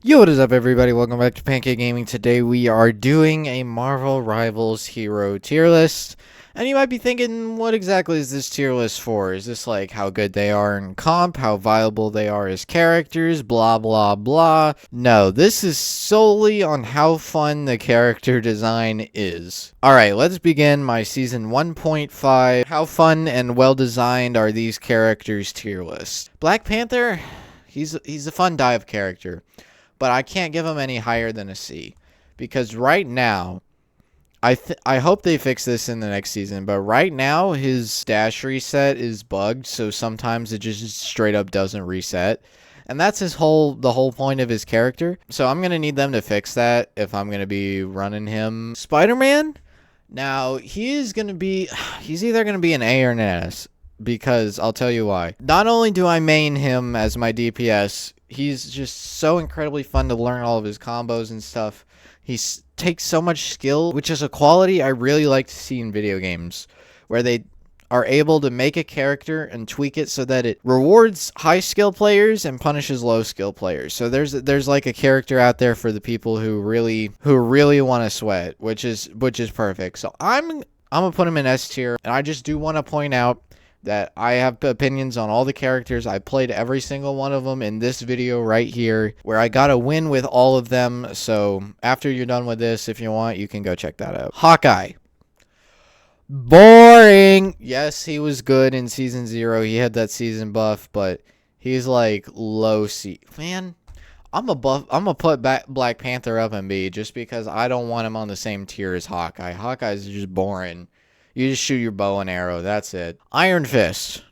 Yo, what is up, everybody? Welcome back to Pancake Gaming. Today we are doing a Marvel Rivals hero tier list. And you might be thinking, what exactly is this tier list for? Is this like how good they are in comp, how viable they are as characters, blah, blah, blah? No, this is solely on how fun the character design is. Alright, let's begin my season 1.5. How fun and well designed are these characters tier list? Black Panther, he's a fun dive character. But I can't give him any higher than a C, because right now, I hope they fix this in the next season. But right now, his dash reset is bugged, so sometimes it just straight up doesn't reset, and that's the whole point of his character. So I'm gonna need them to fix that if I'm gonna be running him. Spider-Man, now he's either gonna be an A or an S. Because I'll tell you why. Not only do I main him as my DPS, he's just so incredibly fun to learn all of his combos and stuff. He takes so much skill, which is a quality I really like to see in video games, where they are able to make a character and tweak it so that it rewards high skill players and punishes low skill players. So there's like a character out there for the people who really want to sweat, which is perfect. So I'm gonna put him in S tier, and I just do want to point out that I have opinions on all the characters. I played every single one of them in this video right here, where I got a win with all of them. So after you're done with this, if you want, you can go check that out. Hawkeye. Boring. Yes, he was good in season 0. He had that season buff, but he's like low C. Man, I'm gonna put Black Panther up in B just because I don't want him on the same tier as Hawkeye. Hawkeye's just boring. You just shoot your bow and arrow. That's it. Iron Fist.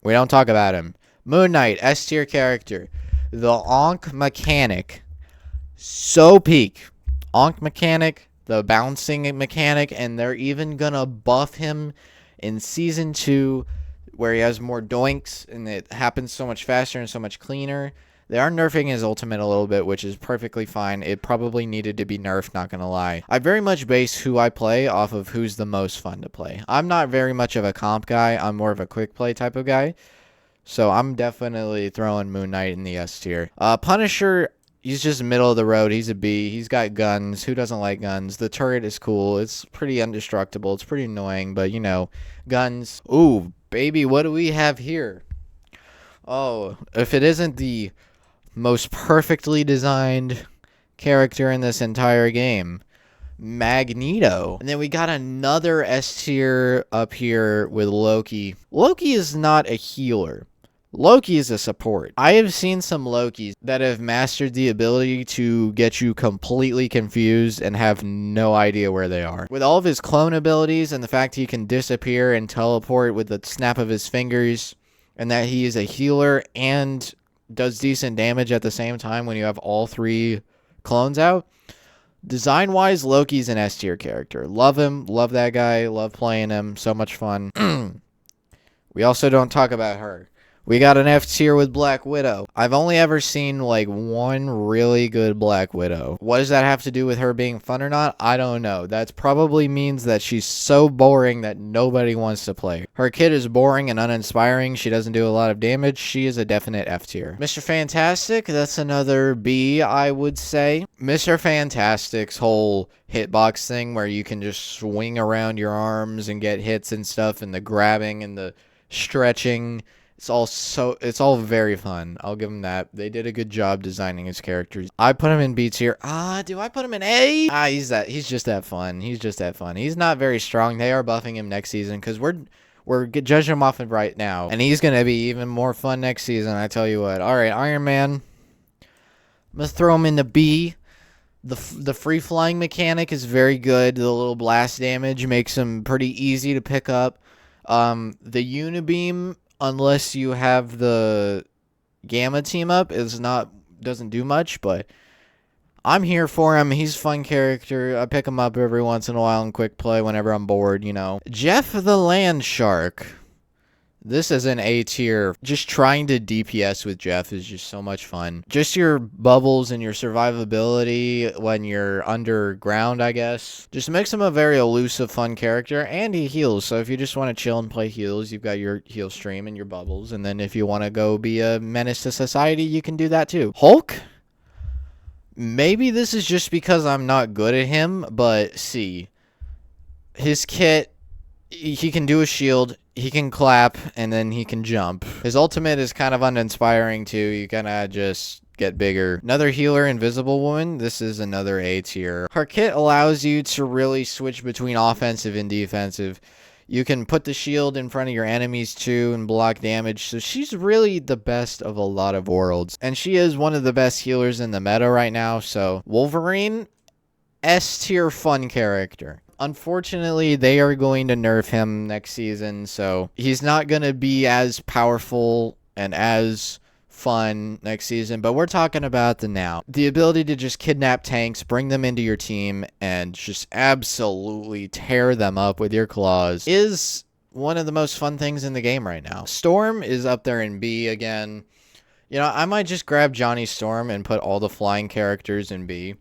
We don't talk about him. Moon Knight, S tier character. The Onk mechanic. So peak. Onk mechanic, the bouncing mechanic, and they're even gonna buff him in season 2, where he has more doinks and it happens so much faster and so much cleaner. They are nerfing his ultimate a little bit, which is perfectly fine. It probably needed to be nerfed, not gonna lie. I very much base who I play off of who's the most fun to play. I'm not very much of a comp guy. I'm more of a quick play type of guy. So I'm definitely throwing Moon Knight in the S tier. Punisher, he's just middle of the road. He's a B. He's got guns. Who doesn't like guns? The turret is cool. It's pretty indestructible. It's pretty annoying, but you know, guns. Ooh, baby, what do we have here? Oh, if it isn't the most perfectly designed character in this entire game, Magneto. And then we got another S tier up here with Loki. Loki is not a healer. Loki is a support. I have seen some Lokis that have mastered the ability to get you completely confused and have no idea where they are. With all of his clone abilities and the fact he can disappear and teleport with the snap of his fingers, and that he is a healer and does decent damage at the same time when you have all 3 clones out. Design-wise, Loki's an S tier character. Love him. Love that guy. Love playing him. So much fun. We also don't talk about her. We got an F tier with Black Widow. I've only ever seen like one really good Black Widow. What does that have to do with her being fun or not? I don't know. That probably means that she's so boring that nobody wants to play. Her kid is boring and uninspiring. She doesn't do a lot of damage. She is a definite F tier. Mr. Fantastic, that's another B, I would say. Mr. Fantastic's whole hitbox thing where you can just swing around your arms and get hits and stuff, and the grabbing and the stretching. It's all very fun. I'll give him that. They did a good job designing his characters. I put him in B tier. Do I put him in A? He's just that fun. He's just that fun. He's not very strong. They are buffing him next season because we're judging him off of right now, and he's gonna be even more fun next season. I tell you what. All right, Iron Man. I'm gonna throw him into B. The free flying mechanic is very good. The little blast damage makes him pretty easy to pick up. The Unibeam, unless you have the Gamma team up, doesn't do much, but I'm here for him. He's a fun character. I pick him up every once in a while in quick play whenever I'm bored, you know. Jeff the Land Shark. This is an A tier. Just trying to DPS with Jeff is just so much fun. Just your bubbles and your survivability when you're underground, I guess. Just makes him a very elusive, fun character, and he heals. So if you just want to chill and play heals, you've got your heal stream and your bubbles. And then if you want to go be a menace to society, you can do that too. Hulk? Maybe this is just because I'm not good at him, but see. His kit, he can do a shield, he can clap, and then he can jump. His ultimate is kind of uninspiring too. You kind of just get bigger. Another healer, Invisible Woman. This is another A tier. Her kit allows you to really switch between offensive and defensive. You can put the shield in front of your enemies too and block damage. So she's really the best of a lot of worlds. And she is one of the best healers in the meta right now. So Wolverine, S tier fun character. Unfortunately, they are going to nerf him next season, so he's not going to be as powerful and as fun next season, but we're talking about the now. The ability to just kidnap tanks, bring them into your team, and just absolutely tear them up with your claws is one of the most fun things in the game right now. Storm is up there in B again. You know, I might just grab Johnny Storm and put all the flying characters in B.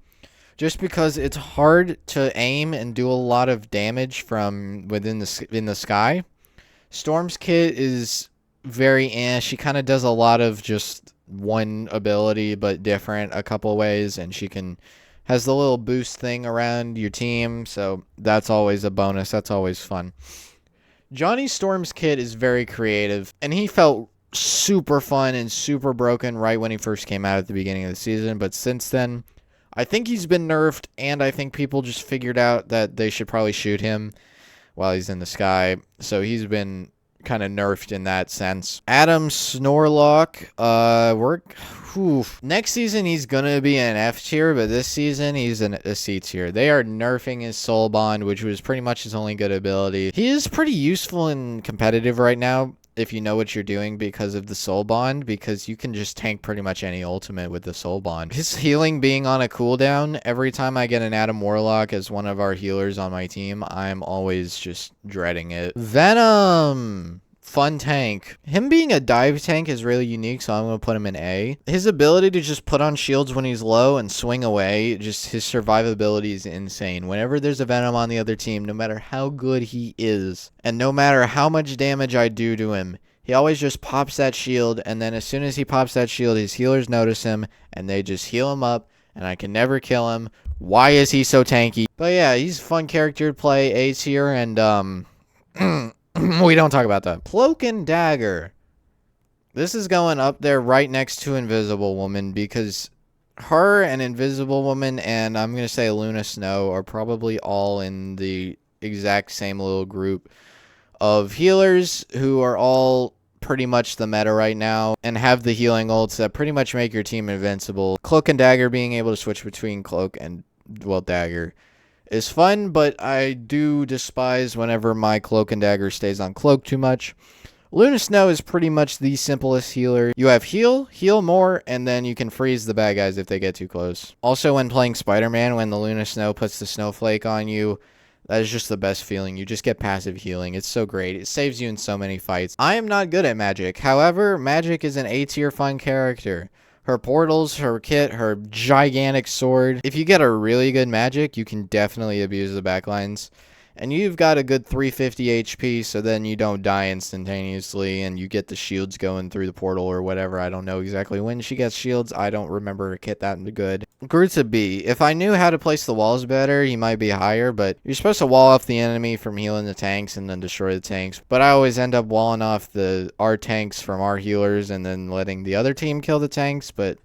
Just because it's hard to aim and do a lot of damage from within the sky. Storm's kit is very she kind of does a lot of just one ability but different a couple ways, and she has the little boost thing around your team, so that's always a bonus. That's always fun. Johnny Storm's kit is very creative, and he felt super fun and super broken right when he first came out at the beginning of the season, but since then I think he's been nerfed, and I think people just figured out that they should probably shoot him while he's in the sky. So he's been kind of nerfed in that sense. Adam Snorlock, next season he's going to be an F tier, but this season he's a C tier. They are nerfing his Soul Bond, which was pretty much his only good ability. He is pretty useful and competitive right now, if you know what you're doing because of the Soul Bond, because you can just tank pretty much any ultimate with the Soul Bond. His healing being on a cooldown, every time I get an Adam Warlock as one of our healers on my team, I'm always just dreading it. Venom! Fun tank. Him being a dive tank is really unique, so I'm going to put him in A. His ability to just put on shields when he's low and swing away, just his survivability is insane. Whenever there's a Venom on the other team, no matter how good he is, and no matter how much damage I do to him, he always just pops that shield, and then as soon as he pops that shield, his healers notice him, and they just heal him up, and I can never kill him. Why is he so tanky? But yeah, he's a fun character to play, A tier, and we don't talk about that. Cloak and Dagger. This is going up there right next to Invisible Woman, because her and Invisible Woman and I'm going to say Luna Snow are probably all in the exact same little group of healers who are all pretty much the meta right now and have the healing ults that pretty much make your team invincible. Cloak and Dagger, being able to switch between Cloak and, well, Dagger is fun, but I do despise whenever my Cloak and Dagger stays on Cloak too much. Luna Snow is pretty much the simplest healer. You have heal more, and then you can freeze the bad guys if they get too close. Also, when playing Spider-Man, when the Luna Snow puts the snowflake on you, that is just the best feeling. You just get passive healing. It's so great. It saves you in so many fights. I am not good at Magic. However, Magic is an A-tier fun character. Her portals, her kit, her gigantic sword. If you get a really good Magic, you can definitely abuse the backlines. And you've got a good 350 HP, so then you don't die instantaneously, and you get the shields going through the portal or whatever. I don't know exactly when she gets shields. I don't remember her kit that good. Groot's a B. If I knew how to place the walls better, he might be higher, but you're supposed to wall off the enemy from healing the tanks and then destroy the tanks. But I always end up walling off our tanks from our healers and then letting the other team kill the tanks, but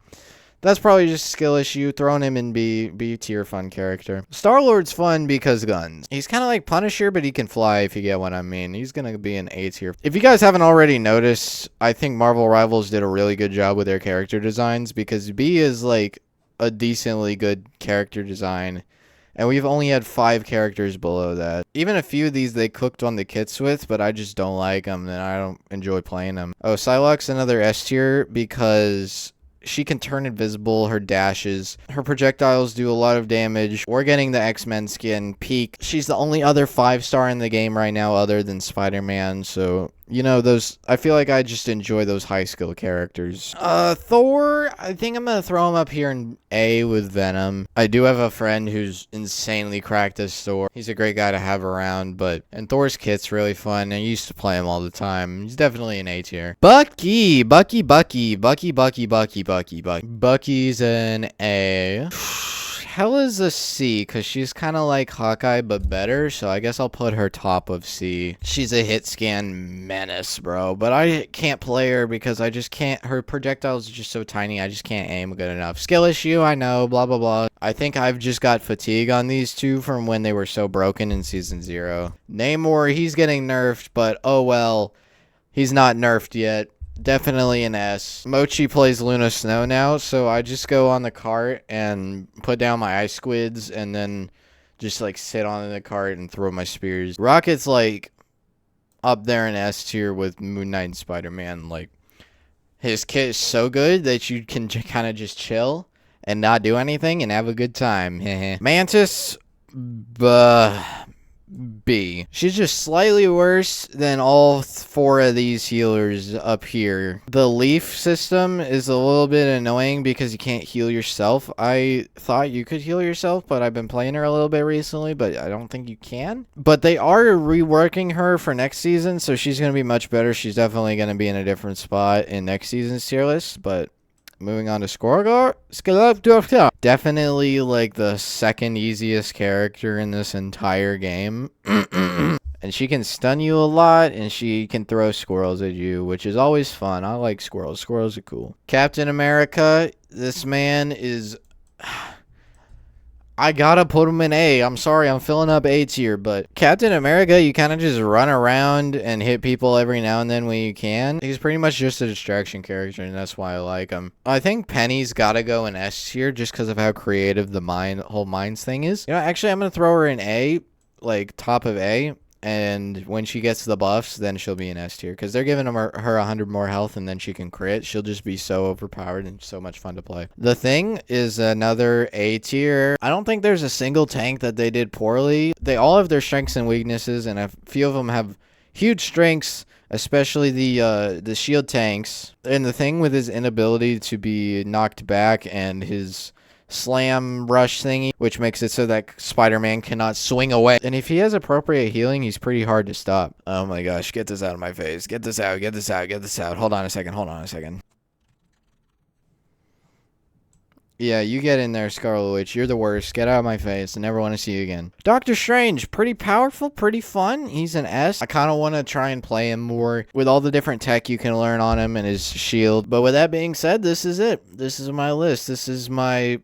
that's probably just a skill issue. Throwing him in B tier fun character. Star-Lord's fun because guns. He's kind of like Punisher, but he can fly, if you get what I mean. He's going to be an A tier. If you guys haven't already noticed, I think Marvel Rivals did a really good job with their character designs, because B is like a decently good character design, and we've only had 5 characters below that. Even a few of these they cooked on the kits with, but I just don't like them, and I don't enjoy playing them. Oh, Psylocke's another S tier because she can turn invisible, her dashes, her projectiles do a lot of damage. We're getting the X-Men skin, Peak. She's the only other 5-star in the game right now other than Spider-Man, so You know, those, I feel like I just enjoy those high skill characters. Thor, I think I'm gonna throw him up here in A with Venom. I do have a friend who's insanely cracked as Thor. He's a great guy to have around, and Thor's kit's really fun. I used to play him all the time. He's definitely an A tier. Bucky. Bucky's an A. Hella's a C, because she's kind of like Hawkeye, but better, so I guess I'll put her top of C. She's a hit scan menace, bro, but I can't play her because I just can't, her projectiles are just so tiny, I just can't aim good enough. Skill issue, I know, blah, blah, blah. I think I've just got fatigue on these two from when they were so broken in Season 0. Namor, he's getting nerfed, but oh well, he's not nerfed yet. Definitely an S. Mochi plays Luna Snow now, so I just go on the cart and put down my ice squids and then just like sit on the cart and throw my spears. Rocket's like up there in S tier with Moon Knight and Spider-Man. Like, his kit is so good that you can kind of just chill and not do anything and have a good time. Mantis, B. She's just slightly worse than all 4 of these healers up here. The leaf system is a little bit annoying because you can't heal yourself. I thought you could heal yourself, but I've been playing her a little bit recently, but I don't think you can. But they are reworking her for next season, so she's going to be much better. She's definitely going to be in a different spot in next season's tier list, but moving on to Squirrel, definitely like the second easiest character in this entire game. And she can stun you a lot, and she can throw squirrels at you, which is always fun. I like squirrels. Squirrels are cool. Captain America, this man is... I gotta put him in A. I'm sorry, I'm filling up A tier, but Captain America, you kind of just run around and hit people every now and then when you can. He's pretty much just a distraction character, and that's why I like him. I think Penny's gotta go in S tier just because of how creative the whole Minds thing is. You know, actually, I'm gonna throw her in A, like top of A. And when she gets the buffs, then she'll be in S tier. Because they're giving her 100 more health, and then she can crit. She'll just be so overpowered and so much fun to play. The Thing is another A tier. I don't think there's a single tank that they did poorly. They all have their strengths and weaknesses, and a few of them have huge strengths, especially the shield tanks. And the Thing, with his inability to be knocked back and his slam rush thingy, which makes it so that Spider-Man cannot swing away. And if he has appropriate healing, he's pretty hard to stop. Oh my gosh, get this out of my face. Get this out, get this out, get this out. Hold on a second. Yeah, you get in there, Scarlet Witch. You're the worst. Get out of my face. I never want to see you again. Doctor Strange, pretty powerful, pretty fun. He's an S. I kind of want to try and play him more with all the different tech you can learn on him and his shield. But with that being said, this is it. This is my list. This is my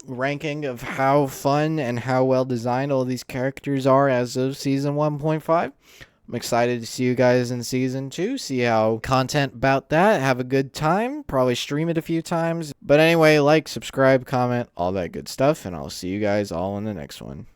ranking of how fun and how well designed all these characters are as of season 1.5. I'm excited to see you guys in season 2, see how content about that, have a good time, probably stream it a few times. But anyway, like, subscribe, comment, all that good stuff, and I'll see you guys all in the next one.